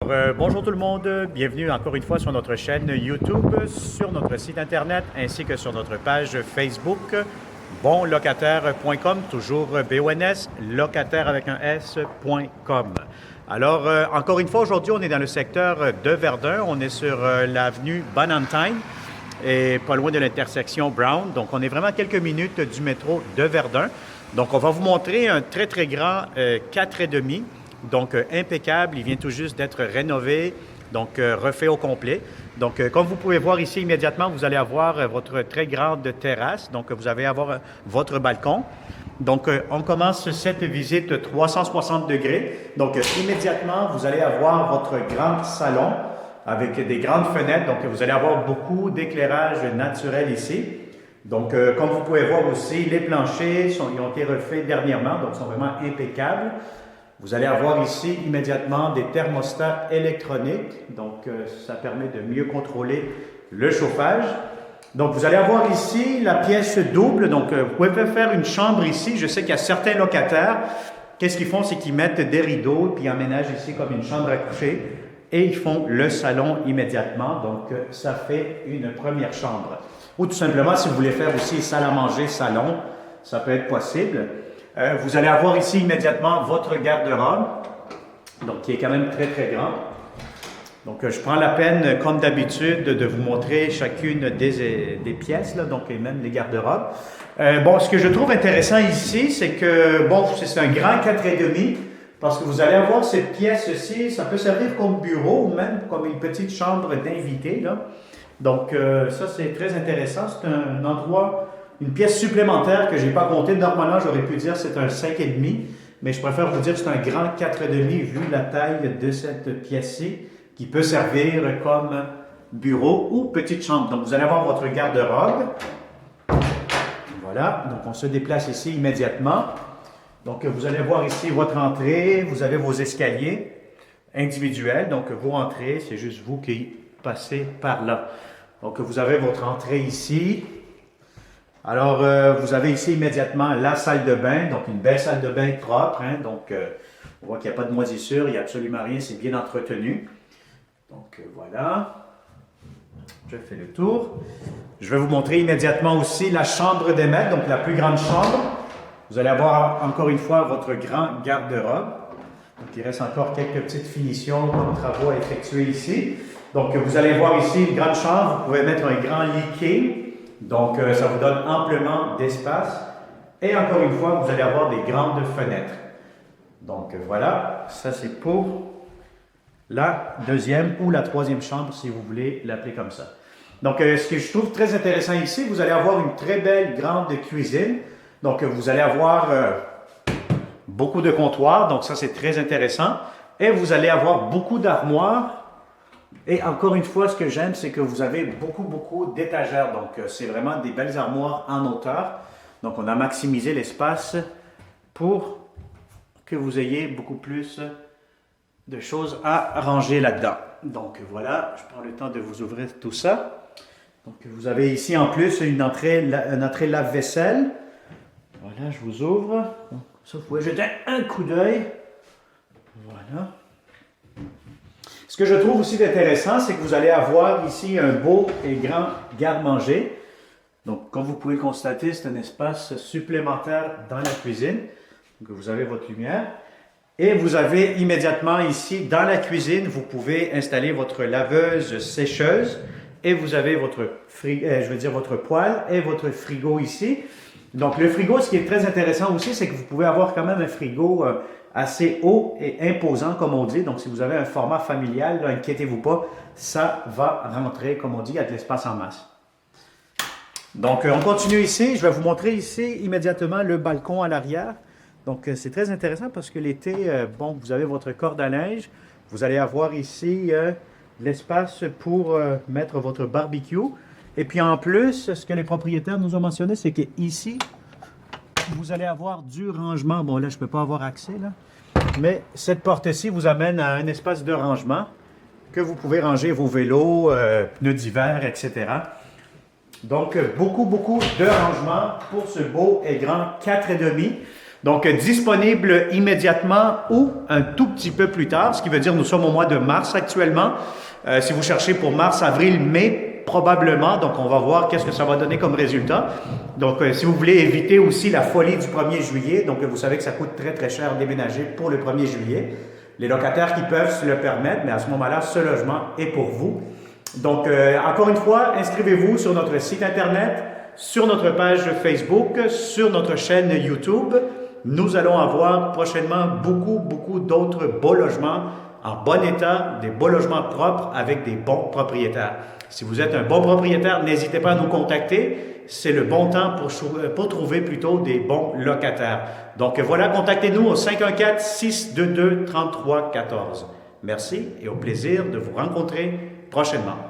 Bonjour tout le monde, bienvenue encore une fois sur notre chaîne YouTube, sur notre site internet ainsi que sur notre page Facebook bonlocataire.com, toujours BONS, locataire avec un S.com. Alors, encore une fois, aujourd'hui, on est dans le secteur de Verdun, on est sur l'avenue Bonantine et pas loin de l'intersection Brown. Donc, on est vraiment à quelques minutes du métro de Verdun. Donc, on va vous montrer un très, très grand 4,5. Donc, impeccable, il vient tout juste d'être rénové, donc refait au complet. Donc, comme vous pouvez voir ici immédiatement, vous allez avoir votre très grande terrasse. Donc, vous allez avoir votre balcon. Donc, on commence cette visite 360 degrés. Donc, immédiatement, vous allez avoir votre grand salon avec des grandes fenêtres. Donc, vous allez avoir beaucoup d'éclairage naturel ici. Donc, comme vous pouvez voir aussi, les planchers ils ont été refaits dernièrement, donc sont vraiment impeccables. Vous allez avoir ici immédiatement des thermostats électroniques, donc ça permet de mieux contrôler le chauffage. Donc vous allez avoir ici la pièce double, donc vous pouvez faire une chambre ici. Je sais qu'il y a certains locataires, qu'est-ce qu'ils font, c'est qu'ils mettent des rideaux, puis ils emménagent ici comme une chambre à coucher, et ils font le salon immédiatement, donc ça fait une première chambre. Ou tout simplement, si vous voulez faire aussi salle à manger, salon, ça peut être possible. Vous allez avoir ici immédiatement votre garde-robe, donc qui est quand même très très grand. Donc je prends la peine, comme d'habitude, de vous montrer chacune des pièces, là, donc et même les garde-robes. Bon, ce que je trouve intéressant ici, c'est que, bon, c'est un grand 4,5, parce que vous allez avoir cette pièce-ci, ça peut servir comme bureau ou même comme une petite chambre d'invité, là. Donc ça, c'est très intéressant. C'est un endroit... Une pièce supplémentaire que je n'ai pas comptée. Normalement, j'aurais pu dire que c'est un 5,5, mais je préfère vous dire que c'est un grand 4,5 vu la taille de cette pièce-ci qui peut servir comme bureau ou petite chambre. Donc, vous allez avoir votre garde-robe. Voilà. Donc, on se déplace ici immédiatement. Donc, vous allez voir ici votre entrée. Vous avez vos escaliers individuels. Donc, vous rentrez. C'est juste vous qui passez par là. Donc, vous avez votre entrée ici. Alors, vous avez ici immédiatement la salle de bain, donc une belle salle de bain propre. Hein, donc, on voit qu'il n'y a pas de moisissure, il n'y a absolument rien, c'est bien entretenu. Donc, voilà. Je fais le tour. Je vais vous montrer immédiatement aussi la chambre des maîtres, donc la plus grande chambre. Vous allez avoir encore une fois votre grand garde-robe. Donc, il reste encore quelques petites finitions comme travaux à effectuer ici. Donc, vous allez voir ici une grande chambre. Vous pouvez mettre un grand lit king. Donc, ça vous donne amplement d'espace. Et encore une fois, vous allez avoir des grandes fenêtres. Donc, voilà. Ça, c'est pour la deuxième ou la troisième chambre, si vous voulez l'appeler comme ça. Donc, ce que je trouve très intéressant ici, vous allez avoir une très belle grande cuisine. Donc, vous allez avoir beaucoup de comptoirs. Donc, ça, c'est très intéressant. Et vous allez avoir beaucoup d'armoires. Et encore une fois, ce que j'aime, c'est que vous avez beaucoup d'étagères. Donc, c'est vraiment des belles armoires en hauteur. Donc, on a maximisé l'espace pour que vous ayez beaucoup plus de choses à ranger là-dedans. Donc, voilà, je prends le temps de vous ouvrir tout ça. Donc, vous avez ici en plus une entrée lave-vaisselle. Voilà, je vous ouvre. Donc, ça, vous pouvez jeter un coup d'œil. Voilà. Ce que je trouve aussi intéressant, c'est que vous allez avoir ici un beau et grand garde-manger. Donc, comme vous pouvez le constater, c'est un espace supplémentaire dans la cuisine. Donc, vous avez votre lumière. Et vous avez immédiatement ici, dans la cuisine, vous pouvez installer votre laveuse sécheuse. Et vous avez votre poêle et votre frigo ici. Donc, le frigo, ce qui est très intéressant aussi, c'est que vous pouvez avoir quand même un frigo assez haut et imposant, comme on dit. Donc, si vous avez un format familial, inquiétez-vous pas, ça va rentrer, comme on dit, il y a de l'espace en masse. Donc, on continue ici. Je vais vous montrer ici immédiatement le balcon à l'arrière. Donc, c'est très intéressant parce que l'été, bon, vous avez votre corde à linge. Vous allez avoir ici l'espace pour mettre votre barbecue. Et puis, en plus, ce que les propriétaires nous ont mentionné, c'est qu'ici, vous allez avoir du rangement. Bon, là, je ne peux pas avoir accès, là. Mais cette porte-ci vous amène à un espace de rangement que vous pouvez ranger vos vélos, pneus d'hiver, etc. Donc, beaucoup de rangement pour ce beau et grand 4,5. Donc, disponible immédiatement ou un tout petit peu plus tard, ce qui veut dire nous sommes au mois de mars actuellement. Si vous cherchez pour mars, avril, mai, probablement. Donc, on va voir qu'est-ce que ça va donner comme résultat. Donc, si vous voulez éviter aussi la folie du 1er juillet, donc vous savez que ça coûte très, très cher déménager pour le 1er juillet. Les locataires qui peuvent se le permettre, mais à ce moment-là, ce logement est pour vous. Donc, encore une fois, inscrivez-vous sur notre site Internet, sur notre page Facebook, sur notre chaîne YouTube. Nous allons avoir prochainement beaucoup d'autres beaux logements en bon état, des beaux logements propres avec des bons propriétaires. Si vous êtes un bon propriétaire, n'hésitez pas à nous contacter. C'est le bon temps pour trouver plutôt des bons locataires. Donc voilà, contactez-nous au 514-622-3314. Merci et au plaisir de vous rencontrer prochainement.